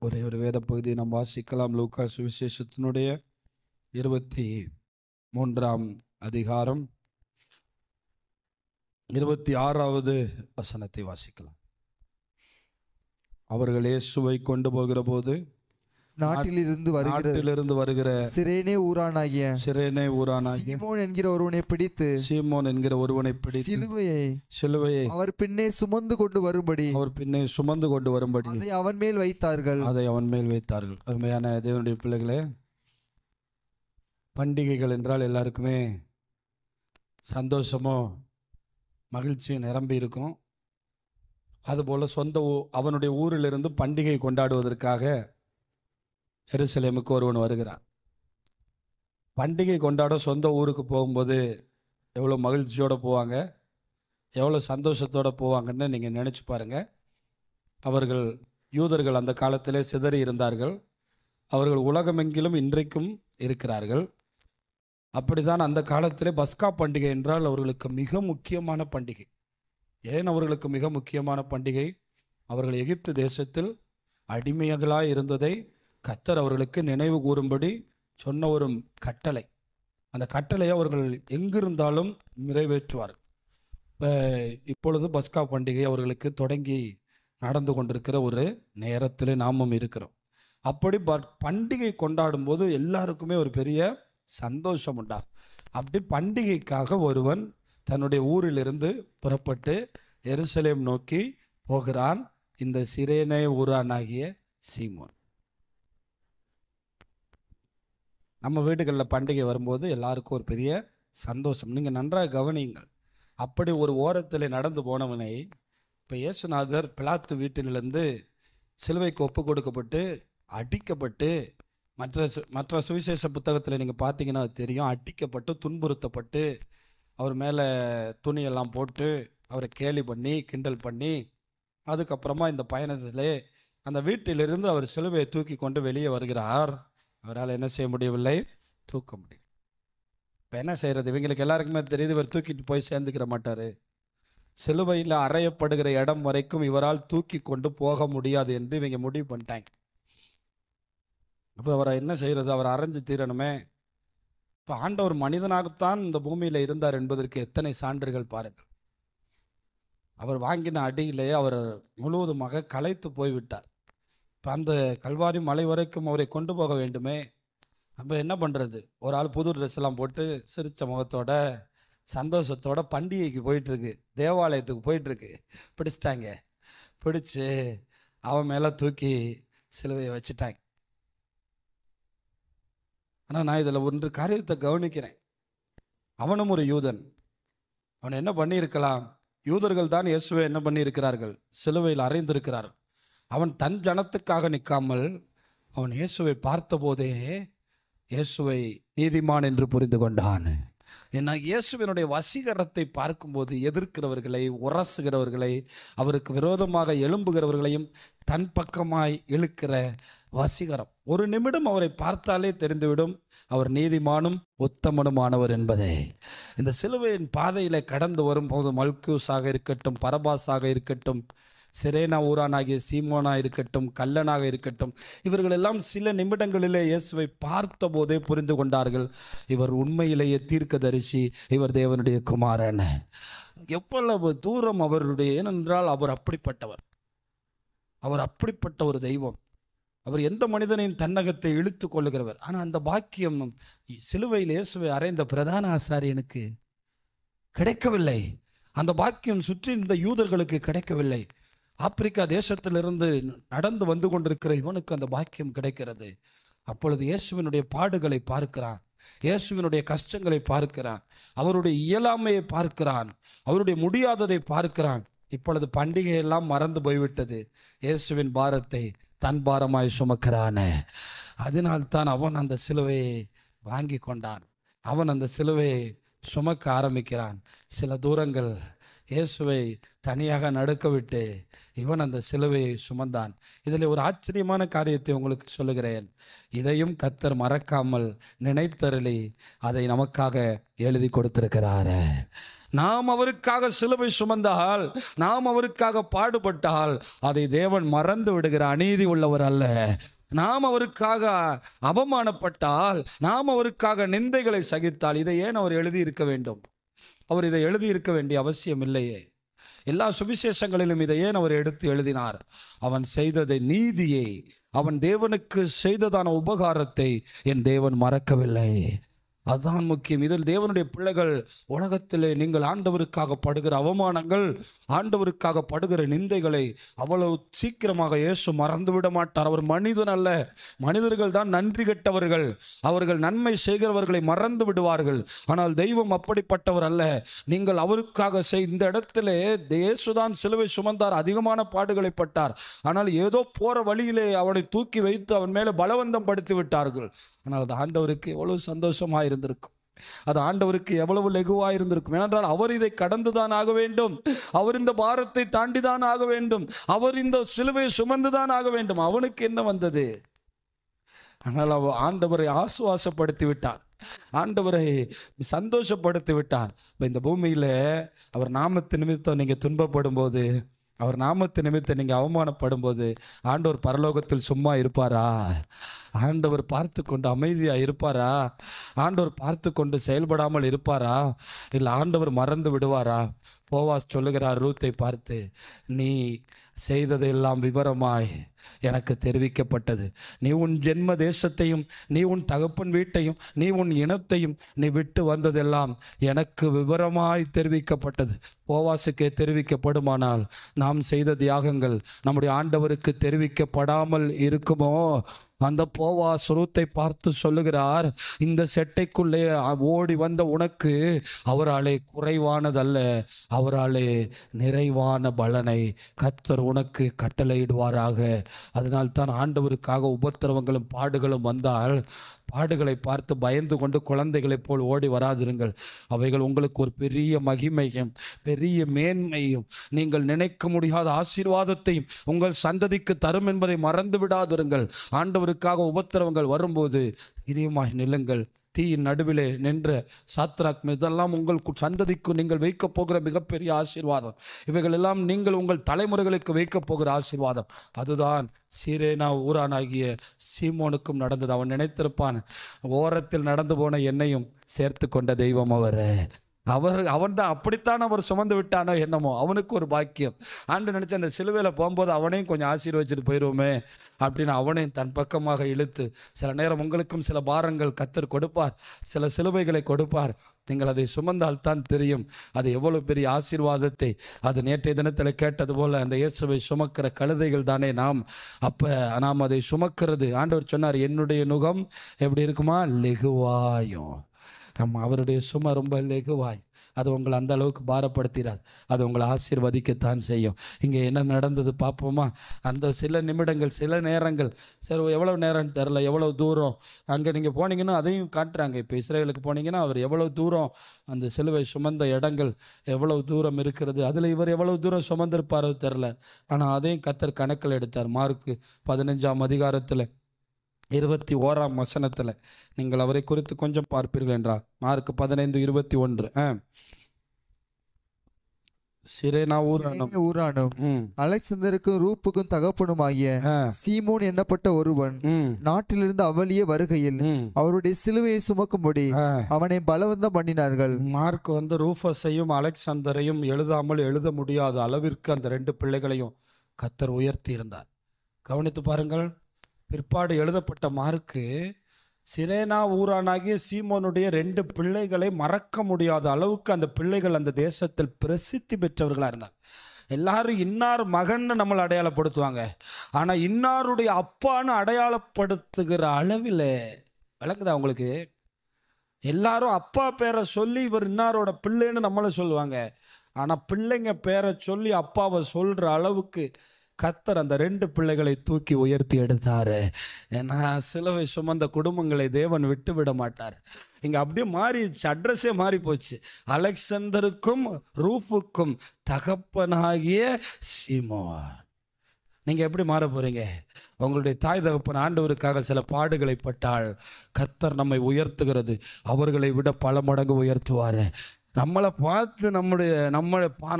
ஒரே ஒரு வேத பகுதியை நாம் வாசிக்கலாம். லூக்கா சுவிசேஷத்தினுடைய 23ஆம் அதிகாரம் 26வது வசனத்தை வாசிக்கலாம். அவர்கள் இயேசுவை கொண்டு போகிற போது நாட்டிலிருந்து வருகிற சிரேனே ஊரானாகிய சீமோன் என்கிற ஒருவனை பிடித்து சிலுவையை அவர் பின்னே சுமந்து கொண்டு வரும்படி அதை அவன் மேல் வைத்தார்கள். அருமையான தேவனுடைய பிள்ளைகளே, பண்டிகைகள் என்றால் எல்லாருக்குமே சந்தோஷமோ மகிழ்ச்சியும் நிரம்பி இருக்கும். அதுபோல் அவனுடைய ஊரிலிருந்து பண்டிகை கொண்டாடுவதற்காக எருசலேமுக்கு ஒருவன் வருகிறான். பண்டிகை கொண்டாட சொந்த ஊருக்கு போகும்போது எவ்வளோ மகிழ்ச்சியோடு போவாங்க, எவ்வளோ சந்தோஷத்தோடு போவாங்கன்னு நீங்கள் நினச்சி பாருங்கள். யூதர்கள் அந்த காலத்திலே சிதறி இருந்தார்கள். அவர்கள் உலகமெங்கிலும் இன்றைக்கும் இருக்கிறார்கள். அப்படிதான் அந்த காலத்திலே பஸ்கா பண்டிகை என்றால் அவர்களுக்கு மிக முக்கியமான பண்டிகை. ஏன் அவர்களுக்கு மிக முக்கியமான பண்டிகை? அவர்கள் எகிப்து தேசத்தில் அடிமைகளாய் இருந்ததை கர்த்தர் அவர்களுக்கு நினைவு கூறும்படி சொன்ன ஒரு கட்டளை. அந்த கட்டளையை அவர்கள் எங்கிருந்தாலும் நிறைவேற்றுவார். இப்பொழுது பஸ்கா பண்டிகை அவர்களுக்கு தொடங்கி நடந்து கொண்டிருக்கிற ஒரு நேரத்தில் நாமும் இருக்கிறோம். அப்படி பண்டிகை கொண்டாடும் போது எல்லாருக்குமே ஒரு பெரிய சந்தோஷம் உண்டாகும். அப்படி பண்டிகைக்காக ஒருவன் தன்னுடைய ஊரிலிருந்து புறப்பட்டு எருசலேம் நோக்கி போகிறான். இந்த சிரேனே ஊரானாகிய சீமோன். நம்ம வீடுகளில் பண்டிகை வரும்போது எல்லாருக்கும் ஒரு பெரிய சந்தோஷம். நீங்கள் நன்றாக கவனியுங்கள். அப்படி ஒரு ஓரத்தில் நடந்து போனவனை இப்போ இயேசுநாதர் பிலாத்து வீட்டிலிருந்து சிலுவைக்கு ஒப்பு கொடுக்கப்பட்டு அடிக்கப்பட்டு, மற்ற சுவிசேஷ புத்தகத்தில் நீங்கள் பார்த்தீங்கன்னா தெரியும், அடிக்கப்பட்டு துன்புறுத்தப்பட்டு அவர் மேலே துணியெல்லாம் போட்டு அவரை கேலி பண்ணி கிண்டல் பண்ணி, அதுக்கப்புறமா இந்த பயணத்திலே அந்த வீட்டிலிருந்து அவர் சிலுவையை தூக்கி கொண்டு வெளியே வருகிறார். அவரால் என்ன செய்ய முடியவில்லை? தூக்க முடியும். இப்போ என்ன செய்கிறது? இவங்களுக்கு எல்லாருக்குமே தெரியுது, இவர் தூக்கிட்டு போய் சேர்ந்துக்கிற மாட்டார். சிலுவையில் அறையப்படுகிற இடம் வரைக்கும் இவரால் தூக்கி கொண்டு போக முடியாது என்று இவங்க முடிவு பண்ணிட்டாங்க. அப்போ அவரை என்ன செய்கிறது? அவர் அரைஞ்சு தீரணுமே. இப்போ ஆண்டவர் மனிதனாகத்தான் இந்த பூமியில் இருந்தார் என்பதற்கு எத்தனை சான்றுகள் பாருங்கள். அவர் வாங்கின அடியிலே அவர் முழுவதுமாக களைத்து போய்விட்டார். இப்போ அந்த கல்வாரி மலை வரைக்கும் அவரை கொண்டு போக வேண்டுமே. அப்போ என்ன பண்ணுறது? ஒரு ஆள் புது ட்ரெஸ் எல்லாம் போட்டு சிரித்த முகத்தோட சந்தோஷத்தோட பண்டிகைக்கு போயிட்டுருக்கு, தேவாலயத்துக்கு போயிட்டுருக்கு. பிடிச்சிட்டாங்க. பிடிச்சி அவன் மேலே தூக்கி சிலுவையை வச்சுட்டாங்க. ஆனால் நான் இதில் ஒன்று காரியத்தை கவனிக்கிறேன். அவனும் ஒரு யூதன். அவன் என்ன பண்ணியிருக்கலாம்? யூதர்கள் தான் இயேசுவை என்ன பண்ணியிருக்கிறார்கள்? சிலுவையில் அறைந்திருக்கிறார்கள். அவன் தன் ஜனத்துக்காக நிற்காமல் அவன் இயேசுவை பார்த்தபோதே இயேசுவை நீதிமான் என்று புரிந்து கொண்டான். ஏன்னா இயேசுவினுடைய வசீகரத்தை பார்க்கும்போது எதிர்க்கிறவர்களை, உரசுகிறவர்களை, அவருக்கு விரோதமாக எழும்புகிறவர்களையும் தன் பக்கமாய் இழுக்கிற வசீகரம் ஒரு நிமிடம் அவரை பார்த்தாலே தெரிந்துவிடும் அவர் நீதிமானும் உத்தமனுமானவர் என்பதே. இந்த சிலுவையின் பாதையில கடந்து வரும்போது மல்கியூஸாக இருக்கட்டும், பரபாஸாக இருக்கட்டும், சிரேனா ஊரானாகிய சீமோனா இருக்கட்டும், கல்லனாக இருக்கட்டும், இவர்கள் எல்லாம் சில நிமிடங்களிலே இயேசுவை பார்த்த போதே புரிந்து கொண்டார்கள், இவர் உண்மையிலேயே தீர்க்கதரிசி, இவர் தேவனுடைய குமாரன். எவ்வளவு தூரம் அவருடைய, ஏனென்றால் அவர் அப்படிப்பட்டவர், அவர் அப்படிப்பட்ட ஒரு தெய்வம். அவர் எந்த மனிதனையும் தன்னகத்தை இழுத்து கொள்ளுகிறவர். ஆனால் அந்த பாக்கியம் சிலுவையில் இயேசுவை அறைந்த பிரதான ஆசாரியனுக்கு கிடைக்கவில்லை. அந்த பாக்கியம் சுற்றி இந்த யூதர்களுக்கு கிடைக்கவில்லை. ஆப்பிரிக்கா தேசத்திலிருந்து நடந்து வந்து கொண்டிருக்கிற இவனுக்கு அந்த பாக்கியம் கிடைக்கிறது. அப்பொழுது இயேசுவினுடைய பாடுகளை பார்க்கிறான், இயேசுவினுடைய கஷ்டங்களை பார்க்கிறான், அவருடைய இயலாமையை பார்க்கிறான், அவருடைய முடியாததை பார்க்கிறான். இப்பொழுது பண்டிகையெல்லாம் மறந்து போய்விட்டது. இயேசுவின் பாரத்தை தன் பாரமாய் சுமக்கிறான. அதனால்தான் அவன் அந்த சிலுவையை வாங்கி கொண்டான். அவன் அந்த சிலுவையை சுமக்க ஆரம்பிக்கிறான். சில தூரங்கள் இயேசுவை தனியாக நடக்க விட்டு இவன் அந்த சிலுவையை சுமந்தான். இதில் ஒரு ஆச்சரியமான காரியத்தை உங்களுக்கு சொல்லுகிறேன். இதையும் கர்த்தர் மறக்காமல் நினைத்தருளி அதை நமக்காக எழுதி கொடுத்திருக்கிறார். நாம் அவருக்காக சிலுவை சுமந்தால், நாம் அவருக்காக பாடுபட்டால் அதை தேவன் மறந்து விடுகிற அநீதி உள்ளவர் அல்ல. நாம் அவருக்காக அவமானப்பட்டால், நாம் அவருக்காக நிந்தைகளை சகித்தால், இதை ஏன் அவர் எழுதியிருக்க வேண்டும்? அவர் இதை எழுதியிருக்க வேண்டிய அவசியம் இல்லையே. எல்லா சுவிசேஷங்களிலும் இதை ஏன் அவர் எடுத்து எழுதினார்? அவன் செய்ததை, நீதியை, அவன் தேவனுக்கு செய்ததான உபகாரத்தை என் தேவன் மறக்கவில்லை. அதுதான் முக்கியம். இதில் தேவனுடைய பிள்ளைகள், உலகத்திலே நீங்கள் ஆண்டவருக்காக படுகிற அவமானங்கள், ஆண்டவருக்காக படுகிற நிந்தைகளை அவ்வளவு சீக்கிரமாக இயேசு மறந்துவிட மாட்டார். அவர் மனிதன் அல்ல. மனிதர்கள் தான் நன்றி கெட்டவர்கள். அவர்கள் நன்மை செய்கிறவர்களை மறந்து விடுவார்கள். ஆனால் தெய்வம் அப்படிப்பட்டவர் அல்ல. நீங்கள் அவருக்காக இந்த இடத்திலே இயேசுதான் சிலுவை சுமந்தார், அதிகமான பாடுகளை பட்டார். ஆனால் ஏதோ போற வழியிலே அவனை தூக்கி வைத்து அவன் மேலே பலவந்தம் படுத்தி விட்டார்கள். ஆனால் அது ஆண்டவருக்கு எவ்வளவு சந்தோஷமாக இருந்திருக்கும். அது ஆண்டவருக்கு எவ்வளவு லெகுவாக இருந்திருக்கும். ஏனென்றால் அவர் இதை கடந்துதான் ஆக வேண்டும். அவர் இந்த பாரத்தை தாண்டிதான் ஆக வேண்டும். அவர் இந்த சிலுவையை சுமந்துதான் ஆக வேண்டும். அவனுக்கு என்ன வந்தது? ஆனால் ஆண்டவரை ஆசுவாசப்படுத்தி விட்டார், ஆண்டவரை சந்தோஷப்படுத்தி விட்டார். இந்த பூமியில அவர் நாமத்து நிமித்தம் நீங்க துன்பப்படும் போது, அவர் நாமத்து நிமித்தம் நீங்க அவமானப்படும் போது, ஆண்டவர் பரலோகத்தில் சும்மா இருப்பாரா? ஆண்டவர் பார்த்து கொண்டு அமைதியா இருப்பாரா? ஆண்டவர் பார்த்து கொண்டு செயல்படாமல் இருப்பாரா? இல்லை ஆண்டவர் மறந்து விடுவாரா? போவாஸ் சொல்லுகிறார் ரூத்தை பார்த்து, நீ செய்ததெல்லாம் விவரமாய் எனக்கு தெரிவிக்கப்பட்டது. நீ உன் ஜென்ம தேசத்தையும், நீ உன் தகப்பன் வீட்டையும், நீ உன் இனத்தையும் நீ விட்டு வந்ததெல்லாம் எனக்கு விவரமாய் தெரிவிக்கப்பட்டது. போவாசுக்கே தெரிவிக்கப்படுமானால் நாம் செய்த தியாகங்கள் நம்முடைய ஆண்டவருக்கு தெரிவிக்கப்படாமல் இருக்குமோ? அந்த போவாஸ் ரூத்தை பார்த்து சொல்லுகிறார், இந்த செட்டைக்குள்ளே ஓடி வந்த உனக்கு அவராலே குறைவானதல்ல, அவராலே நிறைவான பலனை கர்த்தர் உனக்கு கட்டளையிடுவாராக. அதனால்தான் ஆண்டவருக்காக உபத்திரவங்களும் பாடுகளும் வந்தால், பாடுகளை பார்த்து பயந்து கொண்டு குழந்தைகளைப் போல் ஓடி வராதிருங்கள். அவைகள் உங்களுக்கு ஒரு பெரிய மகிமையும் பெரிய மேன்மையும், நீங்கள் நினைக்க முடியாத ஆசீர்வாதத்தையும் உங்கள் சந்ததிக்கு தரும் என்பதை மறந்து விடாதிருங்கள். ஆண்டவருக்காக உபத்திரவங்கள் வரும்போது இதயமாய் நில்லுங்கள். தீயின் நடுவிலே நின்ற சாத்ராக், இதெல்லாம் உங்கள் சந்ததிக்கு நீங்கள் வைக்க போகிற மிகப்பெரிய ஆசீர்வாதம். இவைகள் எல்லாம் நீங்கள் உங்கள் தலைமுறைகளுக்கு வைக்க போகிற ஆசீர்வாதம். அதுதான் சீரேனா ஊரானாகிய சீமோனுக்கும் நடந்தது. அவன் நினைத்திருப்பான், ஓரத்தில் நடந்து போன என்னையும் சேர்த்து கொண்ட தெய்வம் அவன் தான் அப்படித்தான் அவர் சுமந்து விட்டானோ என்னமோ, அவனுக்கு ஒரு பாக்கியம். ஆண்டு நினைச்ச அந்த சிலுவையில் போகும்போது அவனையும் கொஞ்சம் ஆசீர்வச்சிட்டு போயிடுவோமே அப்படின்னு அவனையும் தன் பக்கமாக இழுத்து, சில நேரம் உங்களுக்கும் சில பாரங்கள் கர்த்தர் கொடுப்பார், சில சிலுவைகளை கொடுப்பார். நீங்கள் அதை சுமந்தால் தான் தெரியும் அது எவ்வளவு பெரிய ஆசீர்வாதத்தை. அது நேற்றைய தினத்தில் கேட்டது போல அந்த இயேசுவை சுமக்கிற கழுதைகள் தானே நாம். அப்போ நாம் அதை சுமக்கிறது, ஆண்டவர் சொன்னார், என்னுடைய நுகம் எப்படி இருக்குமா? லெகுவாயும். அவருடைய சுமை ரொம்ப லெகுவாய். அது உங்களை அந்த அளவுக்கு பாரப்படுத்திடாது, அது உங்களை ஆசீர்வதிக்கத்தான் செய்யும். இங்கே என்ன நடந்தது பார்ப்போமா? அந்த சில நிமிடங்கள், சில நேரங்கள், சரி எவ்வளோ நேரம்னு தெரில, எவ்வளோ தூரம் அங்கே நீங்கள் போனீங்கன்னா அதையும் காட்டுறாங்க. இப்போ இஸ்ரேலுக்கு போனீங்கன்னா அவர் எவ்வளோ தூரம் அந்த சிலுவை சுமந்த இடங்கள் எவ்வளவு தூரம் இருக்கிறது, அதில் இவர் எவ்வளவு தூரம் சுமந்திருப்பாரோ தெரில. ஆனால் அதையும் கர்த்தர் கணக்கில் எடுத்தார். மார்க்கு 15ஆம் அதிகாரத்தில் 21ஆம் வசனத்தில் நீங்கள் அவரை குறித்து கொஞ்சம் பார்ப்பீர்கள் என்றார். மார்க் 15:21. சிரேனா ஊரானும் அலெக்சந்தருக்கும் ரூப்புக்கும் தகப்பனுமாகிய சீமோன் என்னப்பட்ட ஒருவன் நாட்டிலிருந்து அவளியே வருகையில் அவருடைய சிலுவையை சுமக்கும்படி அவனை பலவந்தம் பண்ணினார்கள். மார்க் ரூஃபஸையும் அலெக்சந்தரையும் எழுதாமல் எழுத முடியாத அளவிற்கு அந்த 2 பிள்ளைகளையும் கர்த்தர் உயர்த்தி இருந்தார். கவனித்து பாருங்கள். பிற்பாடு எழுதப்பட்ட மார்க்கு சிரேனா ஊரானாகிய சீமோனுடைய 2 பிள்ளைகளை மறக்க முடியாத அளவுக்கு அந்த பிள்ளைகள் அந்த தேசத்தில் பிரசித்தி பெற்றவர்களாக இருந்தாங்க. எல்லாரும் இன்னார் மகன்னு நம்மளை அடையாளப்படுத்துவாங்க, ஆனால் இன்னாருடைய அப்பான்னு அடையாளப்படுத்துகிற அளவில் விளக்குதா உங்களுக்கு? எல்லாரும் அப்பா பேரை சொல்லி இவர் இன்னாரோட பிள்ளைன்னு நம்மளை சொல்லுவாங்க, ஆனால் பிள்ளைங்க பேரை சொல்லி அப்பாவை சொல்கிற அளவுக்கு கர்த்தர் அந்த 2 பிள்ளைகளை தூக்கி உயர்த்தி எடுத்தாரு. ஏன்னா சிலுவை சுமந்த குடும்பங்களை தேவன் விட்டு விட மாட்டார். இங்கே அப்படியே மாறிடுச்சு, அட்ரஸே மாறி போச்சு. அலெக்சந்தருக்கும் ரூஃபுக்கும் தகப்பனாகிய சீமோன். நீங்கள் எப்படி மாற போகிறீங்க? உங்களுடைய தாய் தகப்பன் ஆண்டவருக்காக சில பாடுகளை பட்டால் கர்த்தர் நம்மை உயர்த்துகிறது அவர்களை விட பல மடங்கு உயர்த்துவார். நம்மளை பார்த்து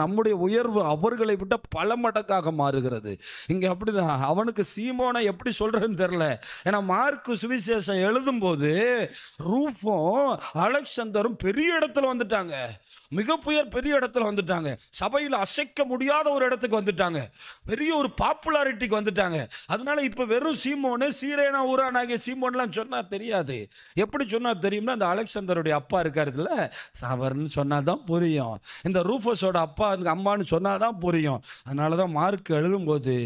நம்முடைய உயர்வு அவர்களை விட பல மடங்காக மாறுகிறது. இங்கே அப்படிதான். அவனுக்கு சீமோனை எப்படி சொல்றதுன்னு தெரியல. ஏன்னா மார்க்கு சுவிசேஷம் எழுதும்போது ரூஃபும் அலெக்சந்தரும் பெரிய இடத்துல வந்துட்டாங்க, பெரிய இடத்துல வந்துட்டாங்க, சபையில் அசைக்க முடியாத ஒரு இடத்துக்கு வந்துட்டாங்க, பெரிய ஒரு பாப்புலாரிட்டிக்கு வந்துட்டாங்க. அதனால இப்ப வெறும் சீமோனு சீரேனா ஊரானாகிய சீமோன்லாம் சொன்னா தெரியாது. எப்படி சொன்னா தெரியும்னா, அந்த அலெக்சந்தருடைய அப்பா இருக்காருல்ல, அவர்னு சொன்னாதான் புரியும். இந்த ரூஃபஸோட அப்பா அம்மான்னு சொன்னாதான் புரியும். அதனாலதான் மார்க் எழுதும்போது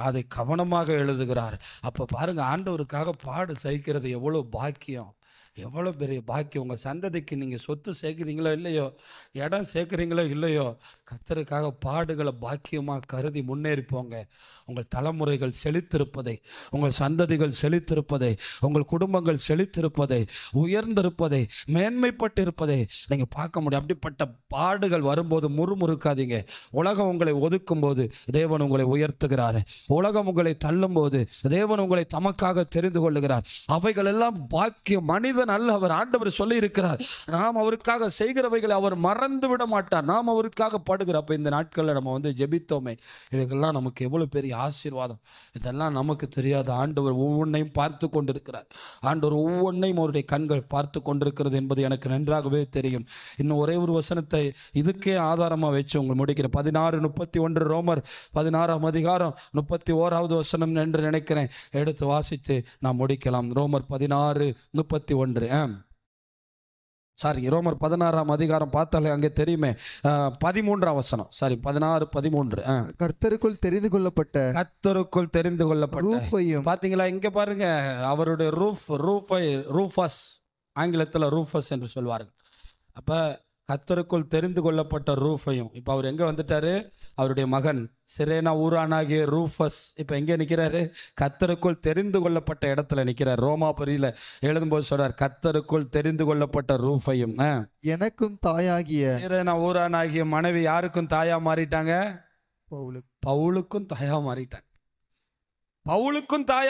அதை கவனமாக எழுதுகிறார். அப்ப பாருங்க, ஆண்டவருக்காக பாடு சகிக்கிறது எவ்வளவு பாக்கியம், எவ்வளோ பெரிய பாக்கியம். உங்கள் சந்ததிக்கு நீங்கள் சொத்து சேர்க்குறீங்களோ இல்லையோ, இடம் சேர்க்குறீங்களோ இல்லையோ, கர்த்தருக்காக பாடுகளை பாக்கியமாக கருதி முன்னேறி போங்க. உங்கள் தலைமுறைகள் செழித்திருப்பதை, உங்கள் சந்ததிகள் செழித்திருப்பதை, உங்கள் குடும்பங்கள் செழித்திருப்பதை, உயர்ந்திருப்பதை, மேன்மைப்பட்டு இருப்பதை நீங்கள் பார்க்க முடியும். அப்படிப்பட்ட பாடுகள் வரும்போது முறுமுறுக்காதீங்க. உலகம் உங்களை ஒதுக்கும் போது தேவன் உங்களை உயர்த்துகிறார். உலகம் உங்களை தள்ளும் போது தேவன் உங்களை தமக்காக தெரிந்து கொள்ளுகிறார். அவைகள் எல்லாம் பாக்கியம். மனிதன் அல்ல, அவர் ஆண்டவர் சொல்லி இருக்கிறார், நாம் அவருக்காக செய்கிறவைகளை அவர் மறந்து விட மாட்டார். நாம் அவருக்காக படுகிற. அப்ப இந்த நாட்களில் நம்ம ஜெபித்தோமே, இவைகள்லாம் நமக்கு எவ்வளவு பெரிய ஆசீர்வாதம். இதெல்லாம் நமக்கு தெரியாது. ஆண்டவர் ஒவ்வொன்றையும் பார்த்து கொண்டிருக்கிறார். ஆண்டவர் ஒவ்வொன்றையும் அவருடைய கண்கள் பார்த்து கொண்டிருக்கிறது என்பது எனக்கு நன்றாகவே தெரியும். இன்னும் ஒரே ஒரு வசனத்தை இதுக்கே ஆதாரமா வச்சு உங்களுக்கு முடிக்கிறேன். 16:31 ரோமர் 16ஆம் அதிகாரம் 31வது வசனம் என்று நினைக்கிறேன், எடுத்து வாசித்து நாம் முடிக்கலாம். ரோமர் 16:31. சாரி, ரோமர் 16ஆம் அதிகாரம் பார்த்தாலே அங்கே தெரியுமே, 13ஆம் வசனம். சாரி, 16:13. கர்த்தருக்குள் தெரிந்து கொள்ளப்பட்ட ரூஃபையும் பாத்தீங்களா? இங்க பாருங்க, அவருடைய ரூஃபஸ், ஆங்கிலத்தில் ரூஃபஸ் என்று சொல்வார்கள். அப்ப கர்த்தருக்குள் தெரிந்து கொள்ளப்பட்ட ரூஃபையும். இப்போ அவர் எங்கே வந்துட்டாரு? அவருடைய மகன் சிரேனா ஊரானாகிய ரூஃபஸ் இப்போ எங்கே நிற்கிறாரு? கர்த்தருக்குள் தெரிந்து கொள்ளப்பட்ட இடத்துல நிற்கிறார். ரோமாபுரியில் எழுதும்போது சொல்றார், கர்த்தருக்குள் தெரிந்து கொள்ளப்பட்ட ரூஃபையும். எனக்கும் தாயாகிய சிரேனா ஊரானாகிய மனைவி யாருக்கும் தாயா மாறிட்டாங்க? பவுலுக்கும் தாயா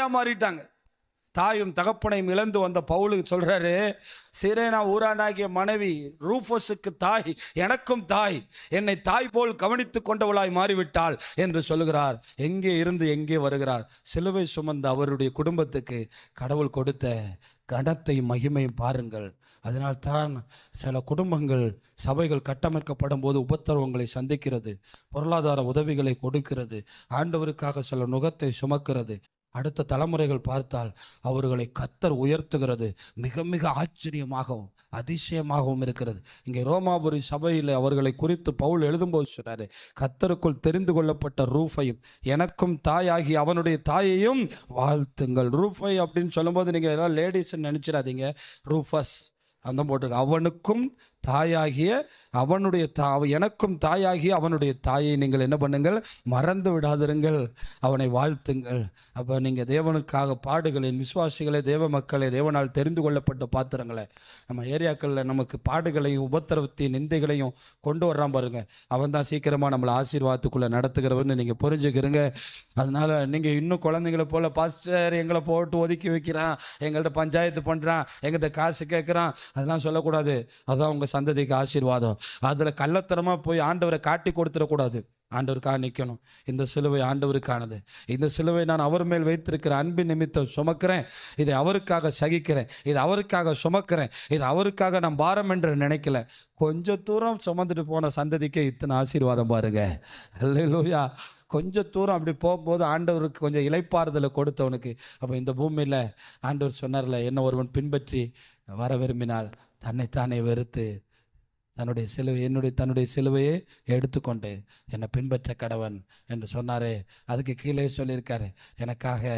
மாறிட்டாங்க. தாயும் தகப்பனையும் இழந்து வந்த பவுலுக்கு சொல்றாரு, சிரேனா ஊரானாகிய மனைவி ரூஃபஸுக்கு தாய், எனக்கும் தாய், என்னை தாய் போல் கவனித்து கொண்டவளாய் மாறிவிட்டாள் என்று சொல்லுகிறார். எங்கே இருந்து எங்கே வருகிறார்? சிலுவை சுமந்த அவருடைய குடும்பத்துக்கு கடவுள் கொடுத்த கனத்தையும் மகிமையும் பாருங்கள். அதனால்தான் சில குடும்பங்கள், சபைகள் கட்டமைக்கப்படும் போது உபத்திரவங்களை சந்திக்கிறது, பொருளாதார உதவிகளை கொடுக்கிறது, ஆண்டவருக்காக சில நுகத்தை சுமக்கிறது. அடுத்த தலைமுறைகள் பார்த்தால் அவர்களை கர்த்தர் உயர்த்துகிறது. மிக மிக ஆச்சரியமாகவும் அதிசயமாகவும் இருக்கிறது. இங்கே ரோமாபுரி சபையில் அவர்களை குறித்து பவுல் எழுதும்போது சொன்னாரு, கர்த்தருக்குள் தெரிந்து கொள்ளப்பட்ட ரூஃபையும் எனக்கும் தாயாகி அவனுடைய தாயையும் வாழ்த்துங்கள். ரூஃபை அப்படின்னு சொல்லும்போது நீங்கள் ஏதாவது லேடிஸ் நினைச்சிடாதீங்க. ரூஃபஸ் அந்த போட்டிருக்கு. அவனுக்கும் தாயாகிய அவனுடைய எனக்கும் தாயாகிய அவனுடைய தாயை நீங்கள் என்ன பண்ணுங்கள்? மறந்து விடாதிருங்கள், அவனை வாழ்த்துங்கள். அப்போ நீங்கள் தேவனுக்காக பாடுகளின் விசுவாசிகளை, தேவ மக்களை, தேவனால் தெரிந்து கொள்ளப்பட்ட பாத்திரங்களை, நம்ம ஏரியாக்களில் நமக்கு பாடுகளையும் உபத்திரவத்தையும் நிந்தைகளையும் கொண்டு வர்றான் பாருங்க, அவன் தான் சீக்கிரமாக நம்மளை ஆசீர்வாதத்துக்குள்ளே நடத்துகிறவன்னு நீங்கள் புரிஞ்சுக்கிறீங்க. அதனால் நீங்கள் இன்னும் குழந்தைங்களை போல், பாஸ்டர் எங்களை போட்டு ஒதுக்கி வைக்கிறான், எங்கள்கிட்ட பஞ்சாயத்து பண்ணுறான், எங்கள்கிட்ட காசு கேட்குறான், அதெல்லாம் சொல்லக்கூடாது. அதான் உங்கள் சந்ததிக்கு ஆசீர்வாதம். அதில் கள்ளத்தனமாக போய் ஆண்டவரை காட்டி கொடுத்துடக்கூடாது. ஆண்டவருக்காக நிற்கணும். இந்த சிலுவை ஆண்டவருக்கானது. இந்த சிலுவை நான் அவர் மேல் வைத்திருக்கிற அன்பின் நிமித்தம் சுமக்கிறேன். இதை அவருக்காக சகிக்கிறேன். இது அவருக்காக சுமக்கிறேன். இது அவருக்காக நான் பாரம் என்று நினைக்கல. கொஞ்சம் தூரம் சுமந்துட்டு போன சந்ததிக்கே இத்தனை ஆசீர்வாதம் பாருங்க. அல்லேலூயா. கொஞ்சம் தூரம் அப்படி போகும்போது ஆண்டவருக்கு கொஞ்சம் இளைப்பாறுதலை கொடுத்தவனுக்கு. அப்போ இந்த பூமியில் ஆண்டவர் சொன்னார்ல, என்ன ஒருவன் பின்பற்றி வர விரும்பினால் தன்னைத்தானே வெறுத்து தன்னுடைய சிலுவையை எடுத்துக்கொண்டு என்னை பின்பற்ற கடவன் என்று சொன்னாரே. அதுக்கு கீழே சொல்லியிருக்காரு, எனக்காக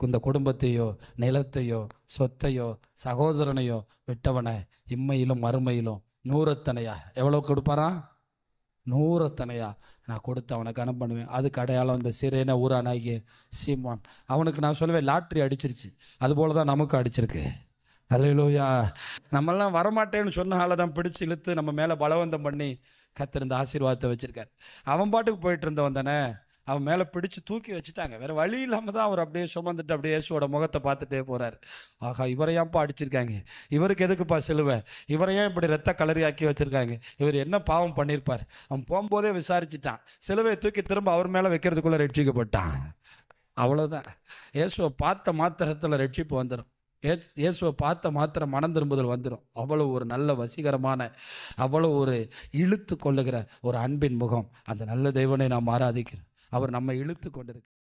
இந்த குடும்பத்தையோ நிலத்தையோ சொத்தையோ சகோதரனையோ விட்டவனை இம்மையிலும் மறுமையிலும் நூறத்தனையா, எவ்வளோ கொடுப்பாரான்? நூறத்தனையா நான் கொடுத்து அவனை கனம் பண்ணுவேன். அதுக்கு அடையாளம் இந்த சிரேன ஊரானாகிய சீமான். அவனுக்கு நான் சொல்லுவேன், லாட்ரி அடிச்சிருச்சு, அதுபோல தான் நமக்கு அடிச்சிருக்கு. அல்லேலூயா. நம்மெல்லாம் வரமாட்டேன்னு சொன்னால தான் பிடிச்சி இழுத்து நம்ம மேலே பலவந்தம் பண்ணி கர்த்தர் இந்த ஆசீர்வாதத்தை வச்சிருக்கார். அவன் பாட்டுக்கு போயிட்டு இருந்தவன் தானே, அவன் மேலே பிடிச்சு தூக்கி வச்சுட்டாங்க. வேற வழி இல்லாமல் தான் அவர் அப்படியே சுமந்துட்டு அப்படியே இயேசுவோட முகத்தை பார்த்துட்டே போறாரு. ஆகா, இவரை ஏன்ப்பா அடிச்சிருக்காங்க, இவருக்கு எதுக்குப்பா சிலுவை, இவரை ஏன் இப்படி ரத்த கலரியாக்கி வச்சிருக்காங்க, இவர் என்ன பாவம் பண்ணியிருப்பார். அவன் போகும்போதே விசாரிச்சுட்டான். சிலுவையை தூக்கி திரும்ப அவர் மேலே வைக்கிறதுக்குள்ள ரட்சிக்கப்பட்டான். அவ்வளோதான். இயேசுவை பார்த்த மாத்திரத்தில் ரட்சிப்பு வந்துடும். இயேசுவை பார்த்த மாத்திரம் மனம் திரும்புதல் வந்துடும். அவ்வளோ ஒரு நல்ல வசீகரமான, அவ்வளோ ஒரு இழுத்து கொள்ளுகிற ஒரு அன்பின் முகம். அந்த நல்ல தெய்வனை நாம் ஆராதிக்கிறோம். அவர் நம்மை இழுத்து கொண்டிருக்கிறார்.